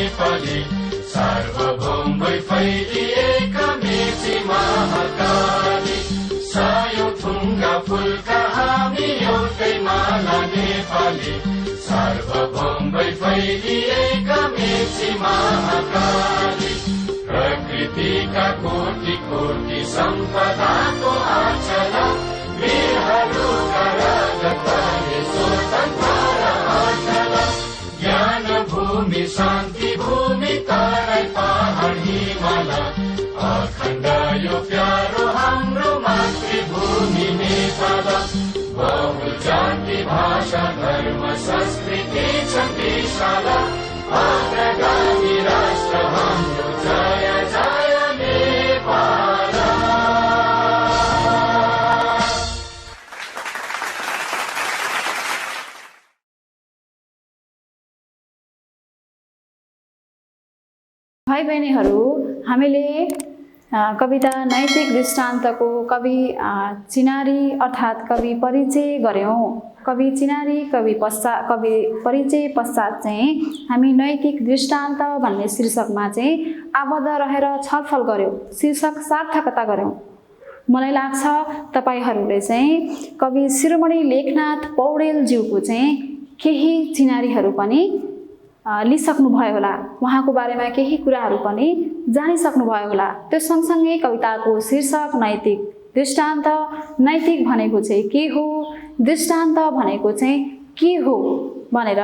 नेपाली सार्वभौम भई फैलिएका मेची महाकाली सयौं थुङ्गा फुलका हामी एउटै माला नेपाली सार्वभौम भई फैलिएका मेची महाकाली प्रकृतिका कोटि कोटि सम्पदाको आचला वीरहरूका रगतले स्वतन्त्र आचला ज्ञान भूमि शान्ति भूमि तराई पहाड हिमाल अखण्ड यो प्यारो हाम्रो मातृभूमि नेपाल बहु जाति भाषा धर्म संस्कृति छ विशाल अग्रगामी राष्ट्र हाम्रो जय जय नेपाल। भाइ बहिनीहरू, हामीले कविता नैतिक दृष्टान्तको कवि चिनारी अर्थात् कवि परिचय गऱ्यौँ। कवि चिनारी कवि परिचय पश्चात चाहिँ हामी नैतिक दृष्टान्त भन्ने शीर्षकमा चाहिँ आबद्ध रहेर छलफल गऱ्यौँ, शीर्षक सार्थकता गऱ्यौँ। मलाई लाग्छ तपाईहरूले चाहिँ कवि शिरोमणि लेखनाथ पौडेलज्यूको चाहिँ केही चिनारीहरू पनि लिइसक्नुभयो होला, उहाँको बारेमा केही कुराहरू पनि जानिसक्नुभयो होला। त्यो सँगसँगै कविताको शीर्षक नैतिक दृष्टान्त, नैतिक भनेको चाहिँ के हो, दृष्टान्त भनेको चाहिँ के हो भनेर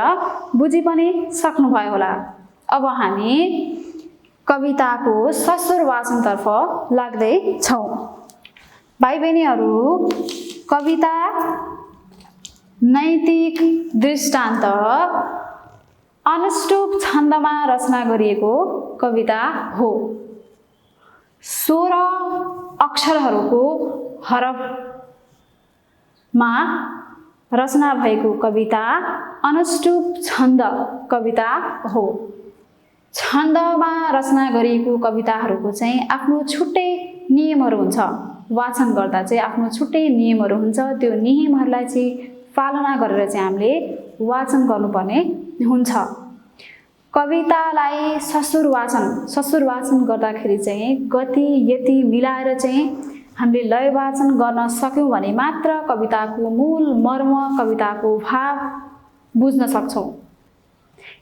बुझि पनि सक्नुभयो होला। अब हामी कविताको ससुर वाचनतर्फ लाग्दैछौँ। भाइ बहिनीहरू, कविता नैतिक दृष्टान्त अनुष्टुप छन्दमा रचना गरिएको कविता हो। 16 अक्षरहरूको हरफमा रचना भएको कविता अनुष्टुप छन्द कविता हो। छन्दमा रचना गरिएको कविताहरूको चाहिँ आफ्नो छुट्टै नियमहरू हुन्छ। वाचन गर्दा चाहिँ आफ्नो छुट्टै नियमहरू हुन्छ। त्यो नियमहरूलाई चाहिँ पालना गरेर चाहिँ हामीले वाचन गर्नुपर्ने हुन्छ। कवितालाई ससुर वाचन गर्दाखेरि चाहिँ गति यति मिलाएर चाहिँ हामीले लय वाचन गर्न सक्यौँ भने मात्र कविताको मूल मर्म, कविताको भाव बुझ्न सक्छौँ।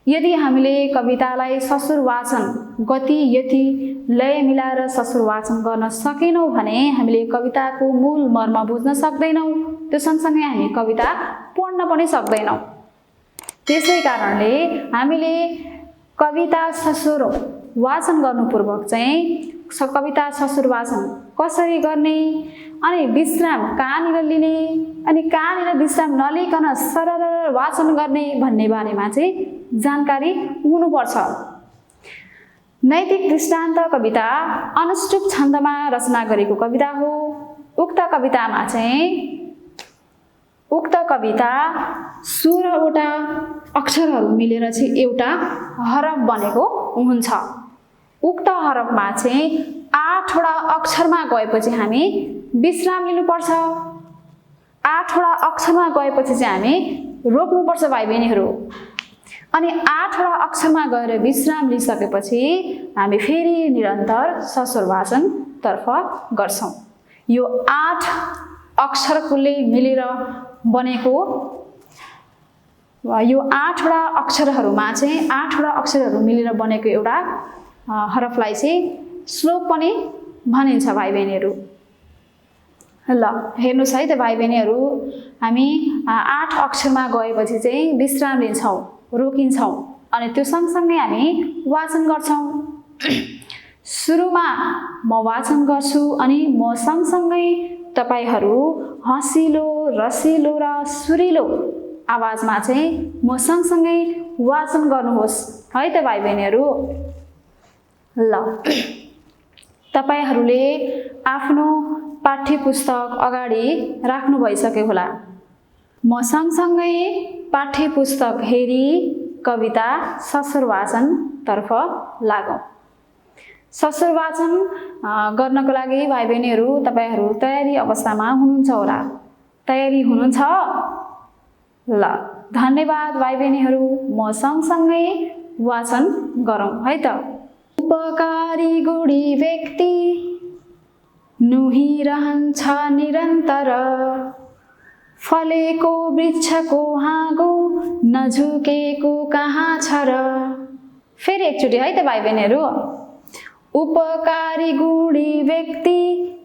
यदि हामीले कवितालाई ससुर वाचन गति यति लय मिलाएर ससुर वाचन गर्न सकेनौँ भने हामीले कविताको मूल मर्म बुझ्न सक्दैनौँ। त्यो सँगसँगै हामी कविता पढ्न पनि सक्दैनौँ। त्यसै कारणले हामीले कविता ससुर वाचन गर्नुपूर्वक चाहिँ कविता ससुर वाचन कसरी गर्ने, अनि विश्राम कहाँनिर लिने, अनि कहाँनिर विश्राम नलिकन सरल वाचन गर्ने भन्ने बारेमा चाहिँ जानकारी हुनुपर्छ। नैतिक दृष्टान्त कविता अनुष्टुप छन्दमा रचना गरेको कविता हो। उक्त कविता 16वटा अक्षरहरू मिलेर चाहिँ एउटा हरफ बनेको हुन्छ। उक्त हरफमा चाहिँ 8वटा अक्षरमा गएपछि हामी विश्राम लिनुपर्छ। 8वटा अक्षरमा गएपछि चाहिँ हामी रोक्नुपर्छ भाइ बहिनीहरू। अनि 8वटा अक्षरमा गएर विश्राम लिइसकेपछि हामी फेरि निरन्तर ससुर वाचनतर्फ गर्छौँ। यो 8 अक्षरले मिलेर बनेको, यो 8वटा अक्षरहरूमा चाहिँ 8वटा अक्षरहरू मिलेर बनेको एउटा हरफलाई चाहिँ श्लोक पनि भनिन्छ भाइ बहिनीहरू। ल हेर्नुहोस् है त भाइ बहिनीहरू, हामी 8 अक्षरमा गएपछि चाहिँ विश्राम लिन्छौँ, रोकिन्छौँ, अनि त्यो सँगसँगै हामी वाचन गर्छौँ। सुरुमा म वाचन गर्छु अनि म सँगसँगै तपाईहरू हँसिलो, रसिलो र सुरिलो आवाजमा चाहिँ म सँगसँगै वाचन गर्नुहोस् है त भाइ बहिनीहरू। ल तपाईहरूले आफ्नो पाठ्यपुस्तक अगाडि राख्नु भइसक्यो होला। म सँगसँगै पाठ्यपुस्तक हेरी कविता ससुर वाचनतर्फ लागौँ। ससुर वाचन गर्नको लागि भाइ बहिनीहरू तपाईहरू तयारी अवस्थामा हुनुहुन्छ होला। तयारी हुनुहुन्छ? ल धन्यवाद भाइ बहिनीहरू। म सँगसँगै वाचन गरौँ है त। उपकारी गुणी व्यक्ति नुहिरहन्छ निरन्तर, फलेको वृक्षको हाँगो नझुकेको कहाँ छ र। फेरि एकचोटि है त भाइ बहिनीहरू, उपकारी गुणी व्यक्ति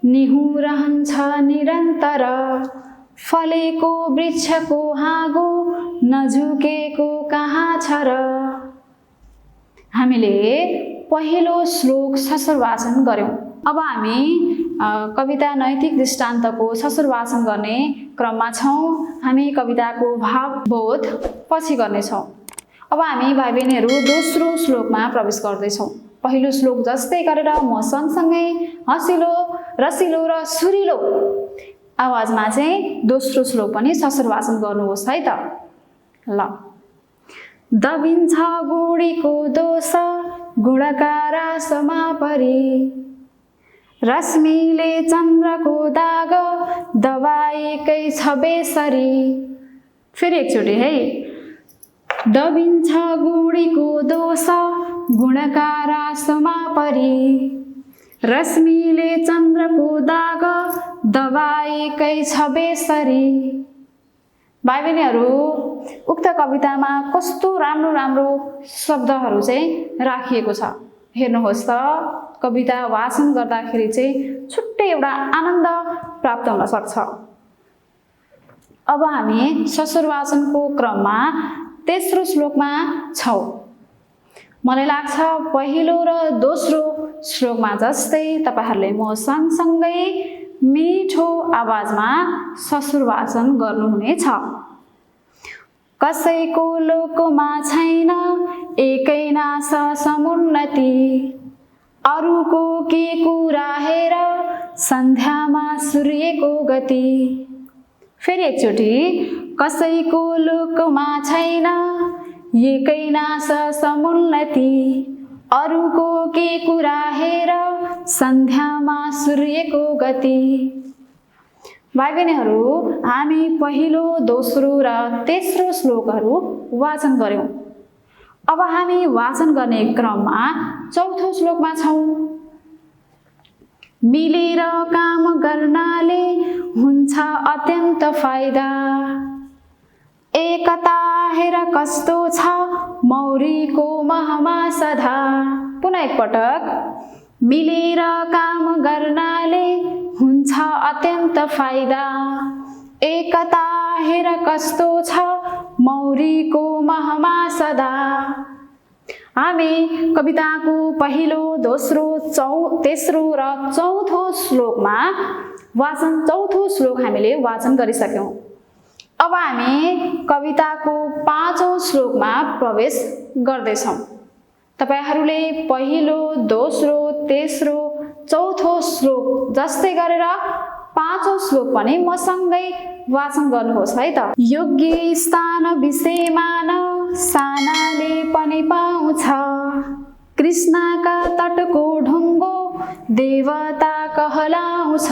निहुरहन्छ निरन्तर, फलेको वृक्षको हाँगो नझुकेको कहाँ छ र। हामीले पहिलो श्लोक ससुर वाचन गर्यौं। अब हामी कविता नैतिक दृष्टान्तको ससुर वाचन गर्ने क्रममा छौं। हामी कविताको भावबोध पछि गर्नेछौं। अब हामी भाइ बहिनीहरू दोस्रो श्लोकमा प्रवेश गर्दैछौं। पहिलो श्लोक जस्तै गरेर म सँगसँगै हँसिलो रसिलो र सुरिलो आवाजमा चाहिँ दोस्रो श्लोक पनि ससुर वाचन गर्नुहोस् है त। ल, दबिन्छ गुणीको दोष गुणका रासमा परी, रश्मिले चन्द्रको दाग दबाएकै छ बेसरी। फेरि एकचोटि है, दबिन्छ गुणीको दोष गुणका रासमा परी, रश्मिले चन्द्रको दाग दबाएकै छ बेसरी। भाइ बहिनीहरू, उक्त कवितामा कस्तो राम्रो राम्रो शब्दहरू चाहिँ राखिएको छ हेर्नुहोस् त। कविता वाचन गर्दाखेरि चाहिँ छुट्टै एउटा आनन्द प्राप्त हुन सक्छ। अब हामी ससुर वाचनको क्रममा तेस्रो श्लोकमा छौं। मलाई लाग्छ पहिलो र दोस्रो श्लोकमा जस्तै तपाईहरुले म सँगसँगै मिठो आवाजमा ससुर वाचन गर्नुहुनेछ। कसैको लोकमा छैन एकै नास समुन्नति, अरूको के कुरा हेर सन्ध्यामा सूर्यको गति। फेरि एकचोटि, कसैको लोकमा छैन एकै नास समुन्नति, अरूको के कुरा हेर सन्ध्यामा सूर्यको गति। भाइ बहिनीहरू, हामी पहिलो दोस्रो र तेस्रो श्लोकहरू वाचन गर्यौं। अब हामी वाचन गर्ने क्रममा चौथो श्लोकमा छौं। मिलेर काम गर्नाले हुन्छ अत्यन्त फाइदा, एकता हेर कस्तो छ मौरीको महमा सधा। पुनः एकपटक, मिलेर काम गर्नाले हुन्छ अत्यन्त फाइदा, एकता हेर कस्तो छ मौरीको महमा सदा। हामी कविताको पहिलो दोस्रो तेस्रो र चौथो श्लोकमा चौथो श्लोक हामीले वाचन गरिसक्यौं। अब हामी कविताको पाँचौं श्लोकमा प्रवेश गर्दैछौं। तपाईहरुले पहिलो दोस्रो तेस्रो चौथो श्लोक जस्तै गरेर पाँचौं श्लोक पनि मसँगै वाचन गर्नुहोस् है त। योग्य स्थान विषयमान सानाले पनि पाउँछ, कृष्णका तटको ढुङ्गो देवता कहलाउँछ।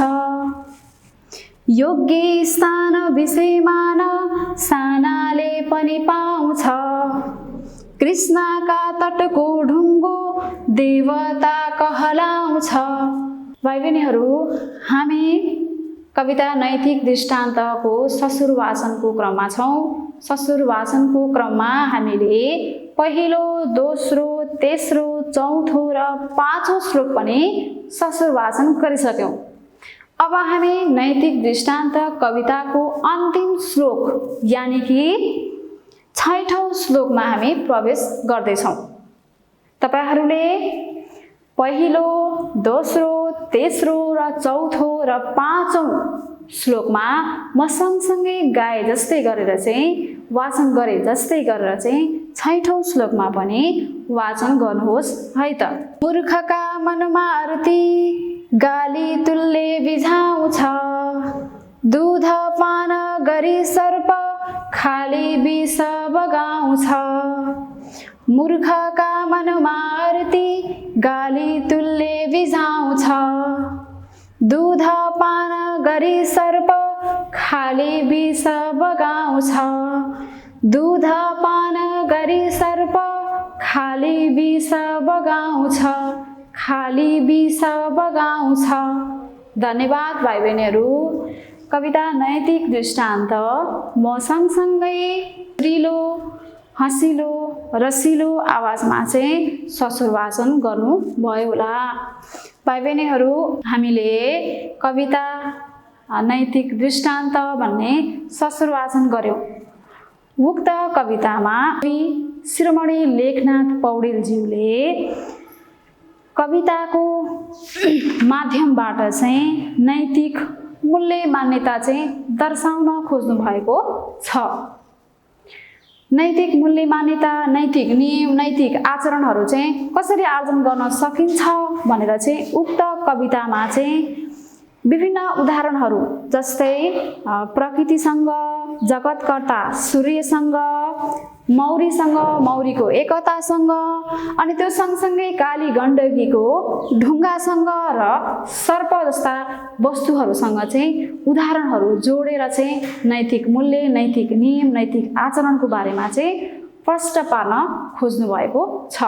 योग्य स्थान विषयमान सानाले पनि पाउँछ, कृष्णका तटको ढुङ्गो देवता कहलाउँछ। भाइ बहिनीहरू, हामी कविता नैतिक दृष्टान्तको ससुर वाचनको क्रममा छौं। ससुर वाचनको क्रममा हामीले पहिलो दोस्रो तेस्रो चौथो र पाँचौं श्लोक पनि ससुर वाचन गरिसक्यौं। अब हामी नैतिक दृष्टान्त कविताको अन्तिम श्लोक यानी कि 6औं श्लोकमा हामी प्रवेश गर्दैछौं। तपाईहरुले पहिलो दोस्रो तेस्रो र चौथो र पाँचौं श्लोकमा म सँगसँगै गाए जस्तै गरेर चाहिँ वाचन गरे जस्तै गरेर चाहिँ 6औं श्लोकमा पनि वाचन गर्नुहोस् है त। मूर्खका मनमा अरुति गाली तुल्य बिझाउँछ, दूध पान गरी सर्प खाली विष बगाउँछ। मूर्खका मनमा अरुति गाली तुल्य बिझाउँछ, दूध पान गरी सर्प खाली विष बगाउँछ। दूध पान गरी सर्प खाली विष बगाउँछ, खाली विष बगाउँछ। धन्यवाद भाइ बहिनीहरू। कविता नैतिक दृष्टान्त म सँगसँगै रिलो हँसिलो रसिलो आवाजमा चाहिँ ससुर वाचन गर्नुभयो होला। भाइ बहिनीहरू, हामीले कविता नैतिक दृष्टान्त भन्ने ससुर वाचन गऱ्यौँ। उक्त कवितामा शिरोमणि लेखनाथ पौडेलज्यूले कविताको माध्यमबाट चाहिँ नैतिक मूल्य मान्यता चाहिँ दर्शाउन खोज्नु भएको छ। नैतिक मूल्य मान्यता, नैतिक नियम, नैतिक आचरणहरू चाहिँ कसरी आर्जन गर्न सकिन्छ भनेर चाहिँ उक्त कवितामा चाहिँ विभिन्न उदाहरणहरू जस्तै प्रकृतिसँग, जगतकर्ता सूर्यसँग, मौरीसँग, मौरीको एकतासँग, अनि त्यो सँगसँगै काली गण्डकीको ढुङ्गासँग र सर्प जस्ता वस्तुहरूसँग चाहिँ उदाहरणहरू जोडेर चाहिँ नैतिक मूल्य, नैतिक नियम, नैतिक आचरणको बारेमा चाहिँ प्रष्ट पार्न खोज्नु भएको छ।